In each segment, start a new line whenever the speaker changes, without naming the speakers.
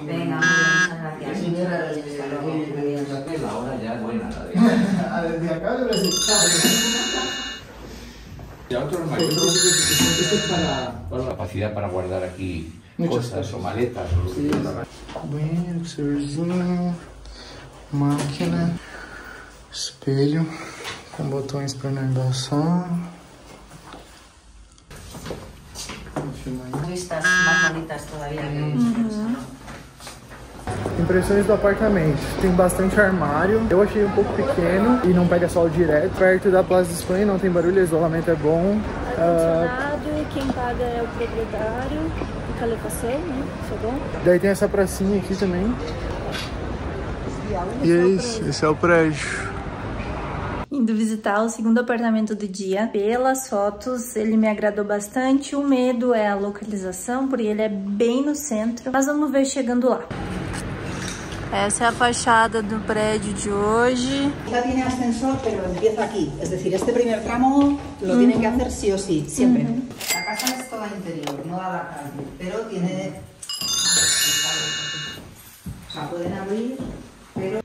Venga, muchas gracias.
La hora ya es buena.
Desde acá de Brasil.
Y a otros mayores, esto es para la capacidad para guardar aquí cosas o maletas.
Banheiro, senhorzinho, máquina, espelho com botões para não embaçar.
Vistas más bonitas todavía que
Impressões do apartamento. Tem bastante armário. Eu achei um pouco pequeno e não pega sol direto. Perto da Plaza de Espanha, não tem barulho, o isolamento é bom.
Ar-condicionado, quem paga é o proprietário. E calefação, né? Isso é bom.
Daí tem essa pracinha aqui também. E é isso, esse é o prédio.
Indo visitar o segundo apartamento do dia. Pelas fotos, ele me agradou bastante. O medo é a localização, porque ele é bem no centro. Mas vamos ver chegando lá. Essa é a fachada do prédio de hoje.
Esta tiene ascensor, pero empieza aquí. Es decir, este primer tramo lo tienen que hacer sí o sí, siempre.
La casa es toda interior, no da la calle, pero tiene... O sea, pueden abrir, pero...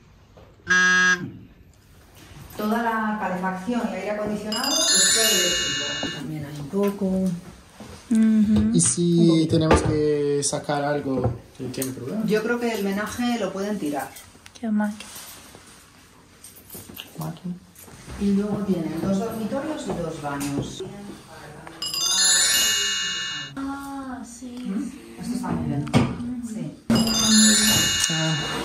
Toda la calefacción y aire acondicionado es todo eléctrico. También hay un poco...
E se temos que sacar algo, ¿tiene problema?
Yo creo que el menaje lo pueden tirar.
Que é a máquina.
Máquina.
Y luego tienen 2 dormitorios y 2 baños.
Ah, sim.
Esto está muy bien. Sí.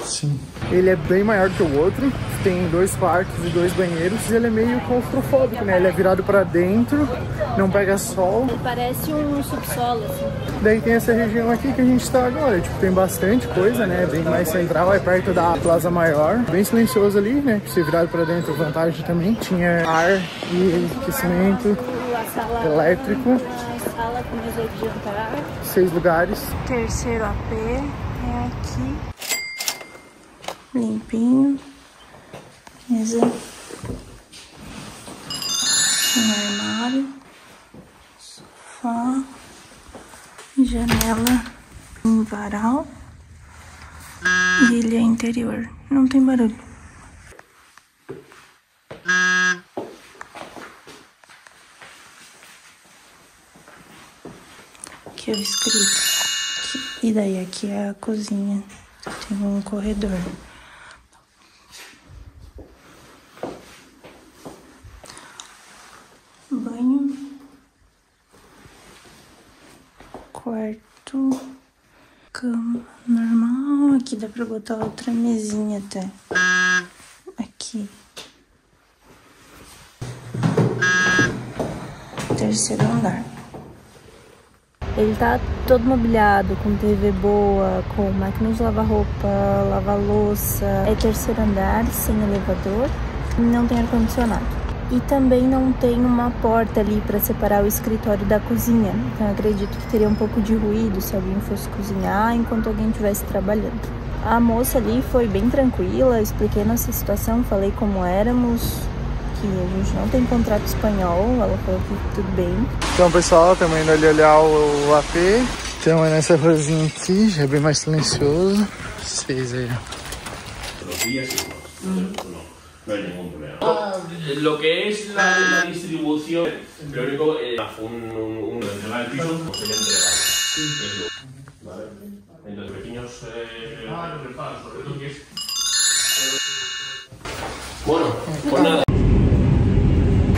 Sim. Ele é bem maior que o outro, tem 2 quartos e 2 banheiros. Ele é meio claustrofóbico, né? Ele é virado pra dentro, não pega sol.
Parece um subsolo, assim.
Daí tem essa região aqui que a gente tá agora, tipo, tem bastante coisa, né? Bem mais central, é perto da Plaza Maior. Bem silencioso ali, né? Ser virado pra dentro, vantagem também. Tinha ar e aquecimento elétrico.
A sala com mesa de jantar.
6 lugares.
Terceiro AP é aqui. Limpinho. Mesa. Um armário. Sofá. Janela. Um varal. E ele é interior. Não tem barulho. Aqui é o escrito. Aqui. E daí aqui é a cozinha. Tem um corredor. Banho. Quarto. Cama normal. Aqui dá pra botar outra mesinha até. Aqui. Terceiro andar. Ele tá todo mobiliado, com TV boa, com máquina de lavar roupa, lavar louça. É terceiro andar, sem elevador. Não tem ar-condicionado. E também não tem uma porta ali para separar o escritório da cozinha. Então eu acredito que teria um pouco de ruído se alguém fosse cozinhar enquanto alguém estivesse trabalhando. A moça ali foi bem tranquila, expliquei nossa situação, falei como éramos, que a gente não tem contrato espanhol, ela falou que tudo bem.
Então, pessoal, estamos indo ali olhar o AP. Estamos nessa ruazinha aqui, já é bem mais silencioso. Vocês aí.
No hay ningún problema. Lo que es la distribución, lo único un entregar el piso pues sería entregar. ¿Vale? Entonces, pequeños reparos, sobre todo que es. Bueno, pues nada.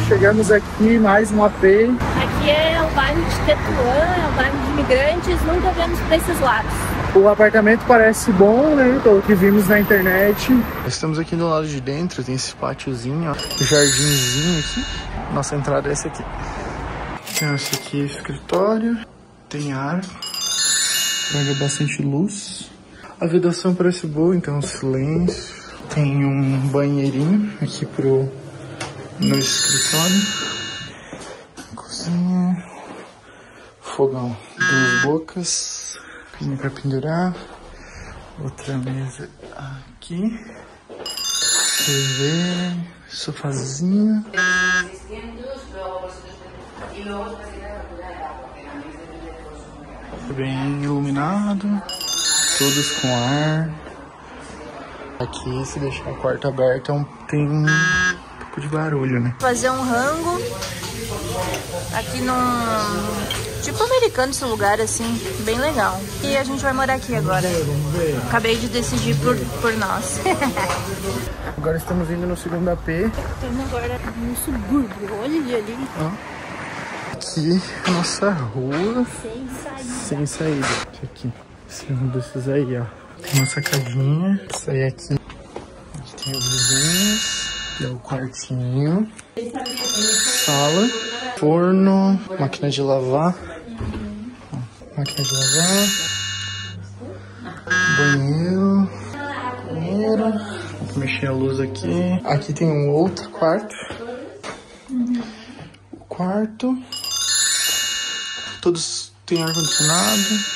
Chegamos aqui, mais um AP.
Aqui é o bairro de Tetuán, é um bairro de imigrantes, nunca vemos para esses lados.
O apartamento parece bom, né? Pelo que vimos na internet. Estamos aqui do lado de dentro, tem esse pátiozinho, ó. Jardinzinho aqui. Nossa entrada é essa aqui. Então, esse aqui é o escritório. Tem ar. Pega bastante luz. A vedação parece boa, então silêncio. Tem um banheirinho aqui no escritório. Cozinha. Fogão. 2 bocas. Pino para pendurar, outra mesa aqui, TV, sofazinho. Bem iluminado, todos com ar. Aqui, se deixar o quarto aberto, tem um pouco de barulho, né?
Fazer um rango aqui num tipo americano, esse lugar assim, bem legal. E a gente vai morar aqui agora.
Vamos ver.
Acabei de decidir por nós.
Agora estamos indo no segundo AP.
Estamos agora no subúrbio, olha ali.
Aqui, nossa rua.
Sem saída.
Sem saída. Isso aqui. Esse é um desses aí, ó. Tem uma sacadinha. Isso aí aqui. Aqui tem os vizinhos. Aqui é o quartinho. Sala. Forno. Máquina de lavar. Máquina de lavar. Banheiro. Banheiro. Vou mexer a luz aqui. Aqui tem um outro quarto. O quarto. Todos têm ar-condicionado.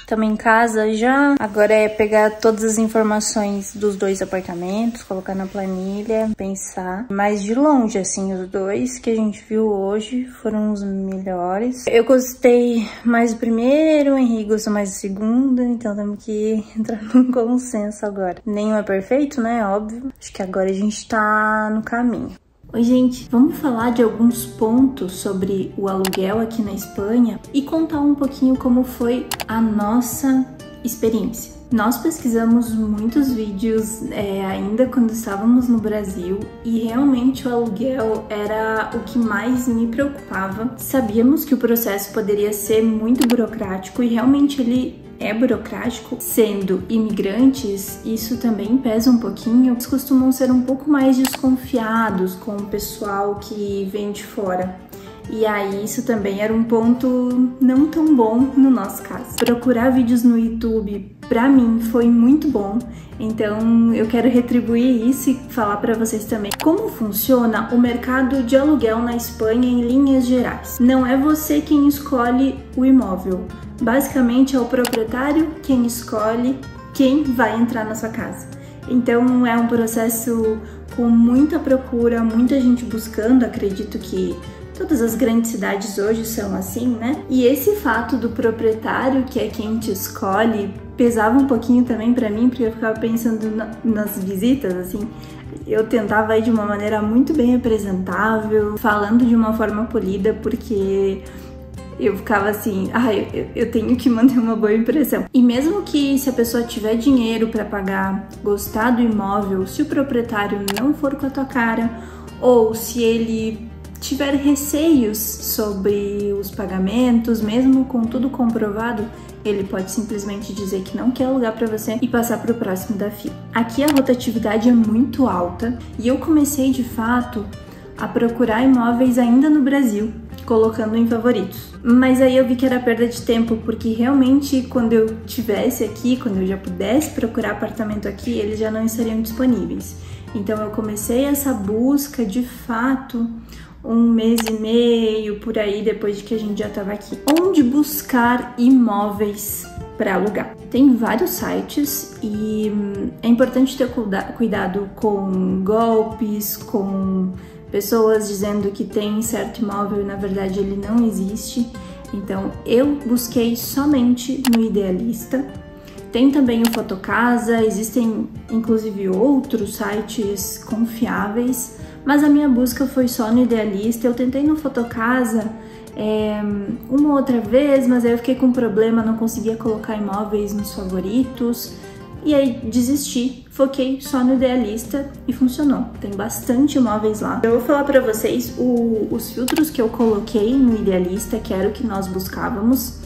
Estamos em casa já. Agora é pegar todas as informações dos dois apartamentos, colocar na planilha, pensar. Mas de longe, assim, os dois que a gente viu hoje foram os melhores. Eu gostei mais do primeiro, o Henrique gostou mais do segundo, então temos que entrar num consenso agora. Nenhum é perfeito, né? Óbvio. Acho que agora a gente tá no caminho. Oi, gente, vamos falar de alguns pontos sobre o aluguel aqui na Espanha e contar um pouquinho como foi a nossa experiência. Nós pesquisamos muitos vídeos ainda quando estávamos no Brasil e realmente o aluguel era o que mais me preocupava. Sabíamos que o processo poderia ser muito burocrático e realmente ele é burocrático. Sendo imigrantes, isso também pesa um pouquinho. Eles costumam ser um pouco mais desconfiados com o pessoal que vem de fora. E aí isso também era um ponto não tão bom no nosso caso. Procurar vídeos no YouTube, pra mim, foi muito bom. Então eu quero retribuir isso e falar pra vocês também como funciona o mercado de aluguel na Espanha em linhas gerais. Não é você quem escolhe o imóvel. Basicamente é o proprietário quem escolhe quem vai entrar na sua casa. Então é um processo com muita procura, muita gente buscando. Acredito que todas as grandes cidades hoje são assim, né? E esse fato do proprietário, que é quem te escolhe, pesava um pouquinho também pra mim, porque eu ficava pensando nas visitas, assim. Eu tentava ir de uma maneira muito bem apresentável, falando de uma forma polida, porque eu ficava assim, eu tenho que manter uma boa impressão. E mesmo que se a pessoa tiver dinheiro para pagar, gostar do imóvel, se o proprietário não for com a tua cara, ou se ele tiver receios sobre os pagamentos, mesmo com tudo comprovado, ele pode simplesmente dizer que não quer alugar para você e passar para o próximo da fila. Aqui a rotatividade é muito alta e eu comecei de fato a procurar imóveis ainda no Brasil, colocando em favoritos. Mas aí eu vi que era perda de tempo, porque realmente quando eu estivesse aqui, quando eu já pudesse procurar apartamento aqui, eles já não estariam disponíveis. Então eu comecei essa busca de fato 1 mês e meio, por aí, depois de que a gente já estava aqui. Onde buscar imóveis para alugar? Tem vários sites e é importante ter cuidado com golpes, com pessoas dizendo que tem certo imóvel e na verdade ele não existe. Então eu busquei somente no Idealista. Tem também o Fotocasa, existem inclusive outros sites confiáveis, mas a minha busca foi só no Idealista. Eu tentei no Fotocasa uma outra vez, mas aí eu fiquei com um problema, não conseguia colocar imóveis nos favoritos. E aí desisti, foquei só no Idealista e funcionou. Tem bastante imóveis lá. Eu vou falar pra vocês os filtros que eu coloquei no Idealista, que era o que nós buscávamos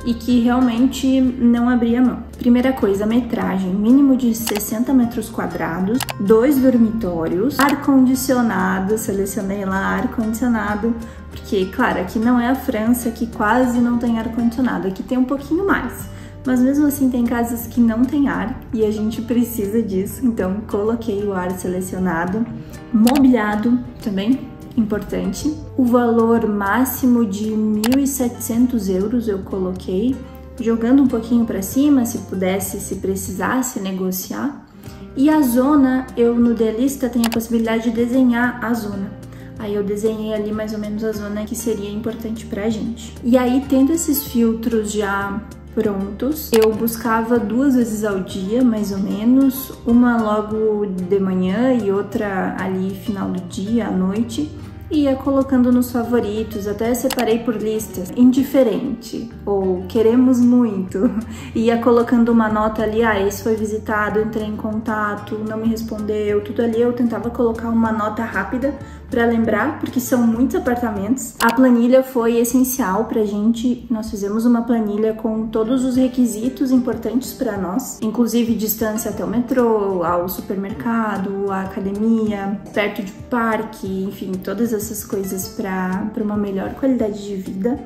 e que realmente não abria mão. Primeira coisa, metragem, mínimo de 60 metros quadrados, 2 dormitórios, ar-condicionado, selecionei lá ar-condicionado, porque, claro, aqui não é a França, que quase não tem ar-condicionado, aqui tem um pouquinho mais. Mas mesmo assim tem casas que não tem ar e a gente precisa disso, então coloquei o ar selecionado. Mobiliado também, importante. O valor máximo de 1.700 euros eu coloquei, jogando um pouquinho para cima, se pudesse, se precisasse negociar. E a zona, eu no Idealista tenho a possibilidade de desenhar a zona. Aí eu desenhei ali mais ou menos a zona que seria importante pra gente. E aí, tendo esses filtros já prontos. Eu buscava 2 vezes ao dia, mais ou menos, uma logo de manhã e outra ali final do dia, à noite. Ia colocando nos favoritos, até separei por listas, indiferente ou queremos muito. Ia colocando uma nota ali, esse foi visitado, entrei em contato, não me respondeu, tudo ali eu tentava colocar uma nota rápida para lembrar, porque são muitos apartamentos. A planilha foi essencial pra gente, nós fizemos uma planilha com todos os requisitos importantes para nós, inclusive distância até o metrô, ao supermercado, à academia, perto de parque, enfim, todas essas coisas para uma melhor qualidade de vida.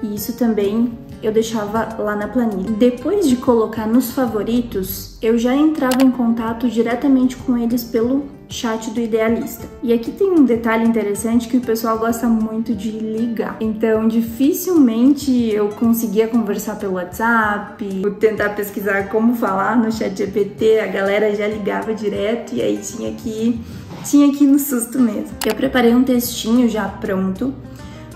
E isso também eu deixava lá na planilha. Depois de colocar nos favoritos, eu já entrava em contato diretamente com eles pelo chat do Idealista. E aqui tem um detalhe interessante que o pessoal gosta muito de ligar. Então, dificilmente eu conseguia conversar pelo WhatsApp, tentar pesquisar como falar no ChatGPT, a galera já ligava direto e aí tinha que ir no susto mesmo. Eu preparei um textinho já pronto,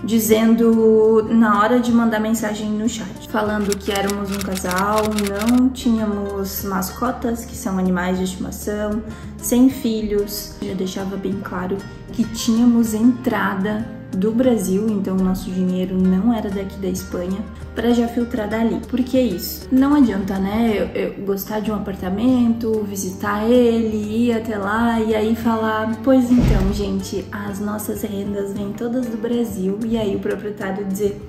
dizendo na hora de mandar mensagem no chat, falando que éramos um casal, não tínhamos mascotas, que são animais de estimação, sem filhos. Já deixava bem claro que tínhamos entrada do Brasil, então o nosso dinheiro não era daqui da Espanha, para já filtrar dali. Por que isso? Não adianta, né, eu gostar de um apartamento, visitar ele, ir até lá e aí falar, pois então, gente, as nossas rendas vêm todas do Brasil, e aí o proprietário dizer,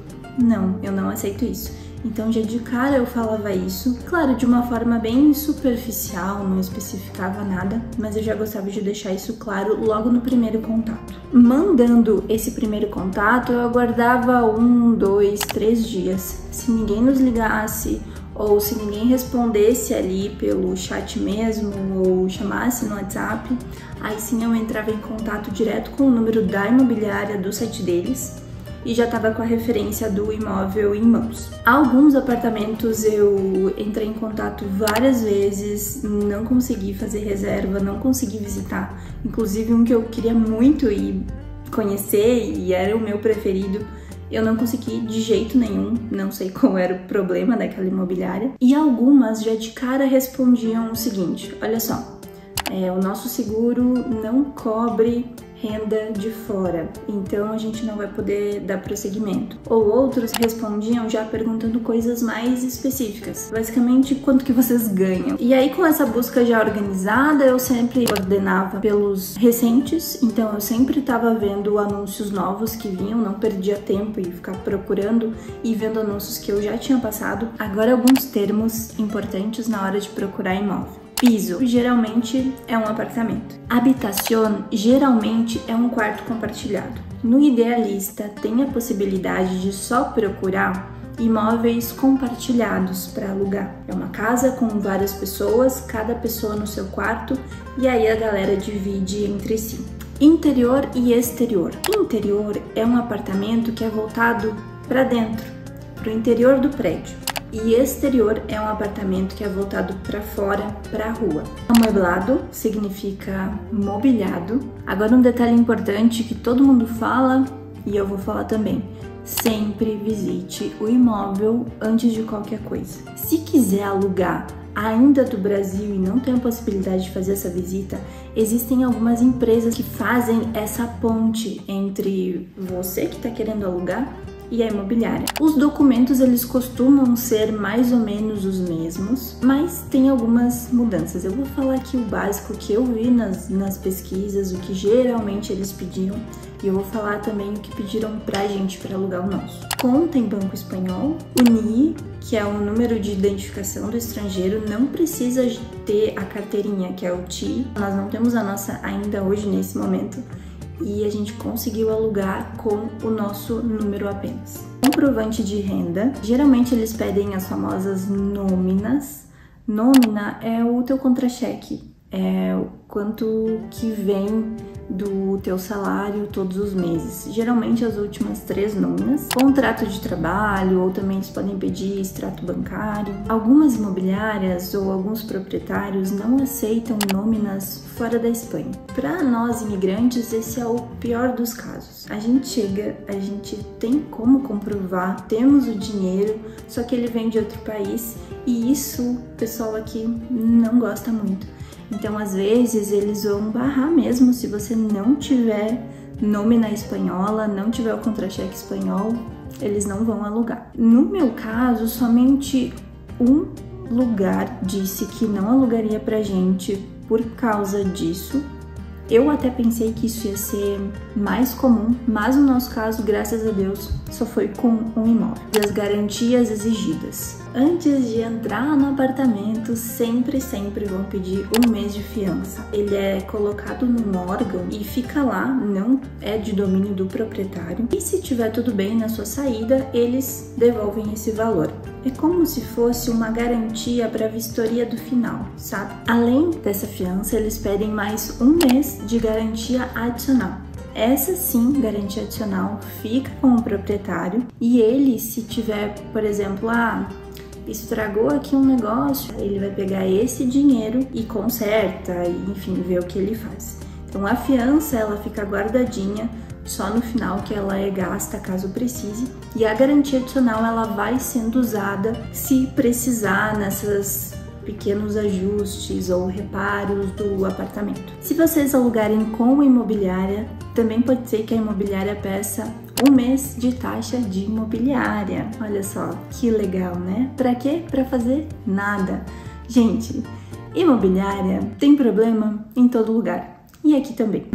não, eu não aceito isso. Então já de cara eu falava isso, claro, de uma forma bem superficial, não especificava nada, mas eu já gostava de deixar isso claro logo no primeiro contato. Mandando esse primeiro contato, eu aguardava 1, 2, 3 dias. Se ninguém nos ligasse, ou se ninguém respondesse ali pelo chat mesmo, ou chamasse no WhatsApp, aí sim eu entrava em contato direto com o número da imobiliária do site deles, e já estava com a referência do imóvel em mãos. Alguns apartamentos eu entrei em contato várias vezes, não consegui fazer reserva, não consegui visitar. Inclusive um que eu queria muito ir conhecer e era o meu preferido, eu não consegui de jeito nenhum, não sei qual era o problema daquela imobiliária. E algumas já de cara respondiam o seguinte, olha só, o nosso seguro não cobre renda de fora, então a gente não vai poder dar prosseguimento. Ou outros respondiam já perguntando coisas mais específicas, basicamente quanto que vocês ganham. E aí com essa busca já organizada, eu sempre ordenava pelos recentes, então eu sempre estava vendo anúncios novos que vinham, não perdia tempo em ficar procurando e vendo anúncios que eu já tinha passado. Agora alguns termos importantes na hora de procurar imóvel. Piso, geralmente é um apartamento. Habitación, geralmente é um quarto compartilhado. No Idealista, tem a possibilidade de só procurar imóveis compartilhados para alugar. É uma casa com várias pessoas, cada pessoa no seu quarto, e aí a galera divide entre si. Interior e exterior. Interior é um apartamento que é voltado para dentro, para o interior do prédio. E exterior é um apartamento que é voltado para fora, para a rua. Amueblado significa mobiliado. Agora um detalhe importante que todo mundo fala e eu vou falar também. Sempre visite o imóvel antes de qualquer coisa. Se quiser alugar ainda do Brasil e não tem a possibilidade de fazer essa visita, existem algumas empresas que fazem essa ponte entre você que está querendo alugar e a imobiliária. Os documentos eles costumam ser mais ou menos os mesmos, mas tem algumas mudanças. Eu vou falar aqui o básico que eu vi nas pesquisas, o que geralmente eles pediam, e eu vou falar também o que pediram pra gente para alugar o nosso. Conta em banco espanhol, o NIE, que é o número de identificação do estrangeiro, não precisa ter a carteirinha, que é o TI. Nós não temos a nossa ainda hoje nesse momento, e a gente conseguiu alugar com o nosso número apenas. Comprovante de renda, geralmente eles pedem as famosas nóminas. Nómina é o teu contra-cheque, é o quanto que vem do teu salário todos os meses, geralmente as últimas 3 nóminas, contrato de trabalho, ou também eles podem pedir extrato bancário. Algumas imobiliárias ou alguns proprietários não aceitam nóminas fora da Espanha. Para nós imigrantes, esse é o pior dos casos. A gente chega, a gente tem como comprovar, temos o dinheiro, só que ele vem de outro país e isso o pessoal aqui não gosta muito. Então, às vezes, eles vão barrar mesmo se você não tiver nómina espanhola, não tiver o contra-cheque espanhol, eles não vão alugar. No meu caso, somente um lugar disse que não alugaria pra gente por causa disso. Eu até pensei que isso ia ser mais comum, mas no nosso caso, graças a Deus, só foi com um imóvel. E as garantias exigidas. Antes de entrar no apartamento, sempre vão pedir 1 mês de fiança. Ele é colocado num órgão e fica lá, não é de domínio do proprietário. E se tiver tudo bem na sua saída, eles devolvem esse valor. É como se fosse uma garantia para a vistoria do final, sabe? Além dessa fiança, eles pedem mais 1 mês de garantia adicional. Essa sim, garantia adicional, fica com o proprietário e ele, se tiver, por exemplo, estragou aqui um negócio, ele vai pegar esse dinheiro e conserta, e enfim, ver o que ele faz. Então a fiança, ela fica guardadinha, só no final que ela é gasta caso precise, e a garantia adicional ela vai sendo usada se precisar nessas pequenos ajustes ou reparos do apartamento. Se vocês alugarem com a imobiliária, também pode ser que a imobiliária peça 1 mês de taxa de imobiliária. Olha só, que legal, né? Pra quê? Pra fazer nada. Gente, imobiliária tem problema em todo lugar. E aqui também.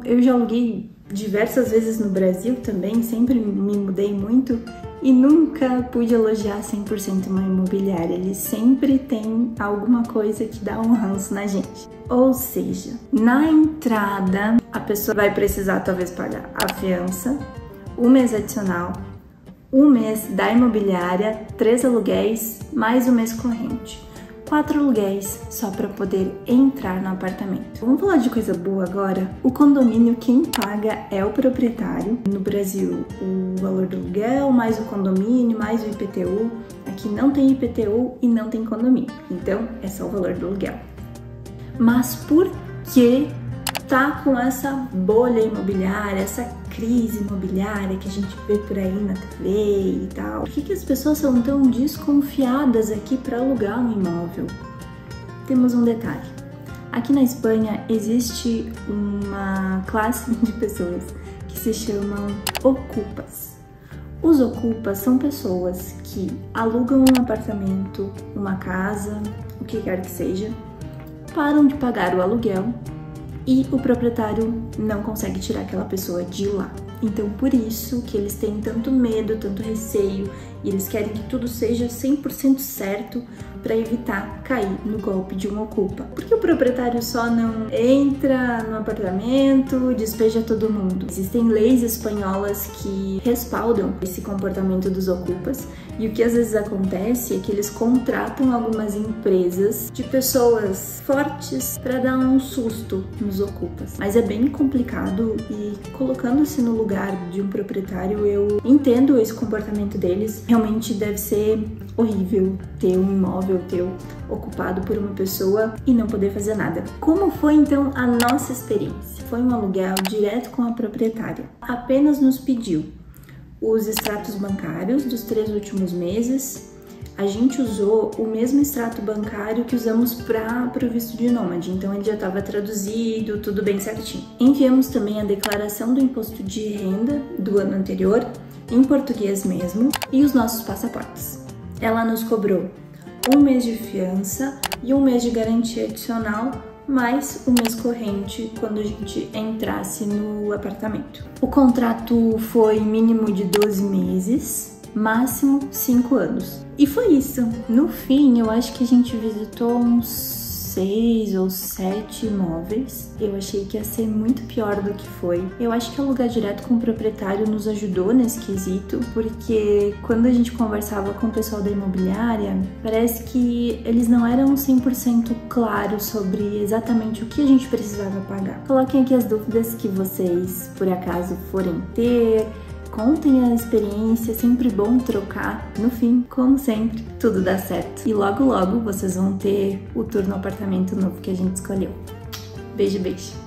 Eu já aluguei diversas vezes no Brasil também, sempre me mudei muito e nunca pude elogiar 100% uma imobiliária. Eles sempre tem alguma coisa que dá um ranço na gente. Ou seja, na entrada, a pessoa vai precisar talvez pagar a fiança, 1 mês adicional, 1 mês da imobiliária, 3 aluguéis, mais 1 mês corrente. 4 aluguéis só para poder entrar no apartamento. Vamos falar de coisa boa agora? O condomínio, quem paga é o proprietário. No Brasil, o valor do aluguel, mais o condomínio, mais o IPTU. Aqui não tem IPTU e não tem condomínio. Então, é só o valor do aluguel. Mas por que tá com essa bolha imobiliária, essa crise imobiliária que a gente vê por aí na TV e tal? Por que as pessoas são tão desconfiadas aqui para alugar um imóvel? Temos um detalhe. Aqui na Espanha existe uma classe de pessoas que se chamam ocupas. Os ocupas são pessoas que alugam um apartamento, uma casa, o que quer que seja, param de pagar o aluguel e o proprietário não consegue tirar aquela pessoa de lá. Então, por isso que eles têm tanto medo, tanto receio, e eles querem que tudo seja 100% certo para evitar cair no golpe de um ocupa. Porque o proprietário só não entra no apartamento, despeja todo mundo. Existem leis espanholas que respaldam esse comportamento dos ocupas, e o que às vezes acontece é que eles contratam algumas empresas de pessoas fortes para dar um susto nos ocupas. Mas é bem complicado, e colocando-se no lugar de um proprietário, eu entendo esse comportamento deles. Realmente deve ser horrível ter um imóvel teu ocupado por uma pessoa e não poder fazer nada. Como foi então a nossa experiência? Foi um aluguel direto com a proprietária. Apenas nos pediu os extratos bancários dos 3 últimos meses. A gente usou o mesmo extrato bancário que usamos para o visto de nômade, então ele já estava traduzido, tudo bem certinho. Enviamos também a declaração do imposto de renda do ano anterior, em português mesmo, e os nossos passaportes. Ela nos cobrou 1 mês de fiança e 1 mês de garantia adicional, mais 1 mês corrente quando a gente entrasse no apartamento. O contrato foi mínimo de 12 meses, máximo 5 anos. E foi isso. No fim, eu acho que a gente visitou uns 6 ou 7 imóveis. Eu achei que ia ser muito pior do que foi. Eu acho que alugar direto com o proprietário nos ajudou nesse quesito, porque quando a gente conversava com o pessoal da imobiliária, parece que eles não eram 100% claros sobre exatamente o que a gente precisava pagar. Coloquem aqui as dúvidas que vocês, por acaso, forem ter. Contem a experiência, é sempre bom trocar. No fim, como sempre, tudo dá certo. E logo logo vocês vão ter o tour no apartamento novo que a gente escolheu. Beijo, beijo!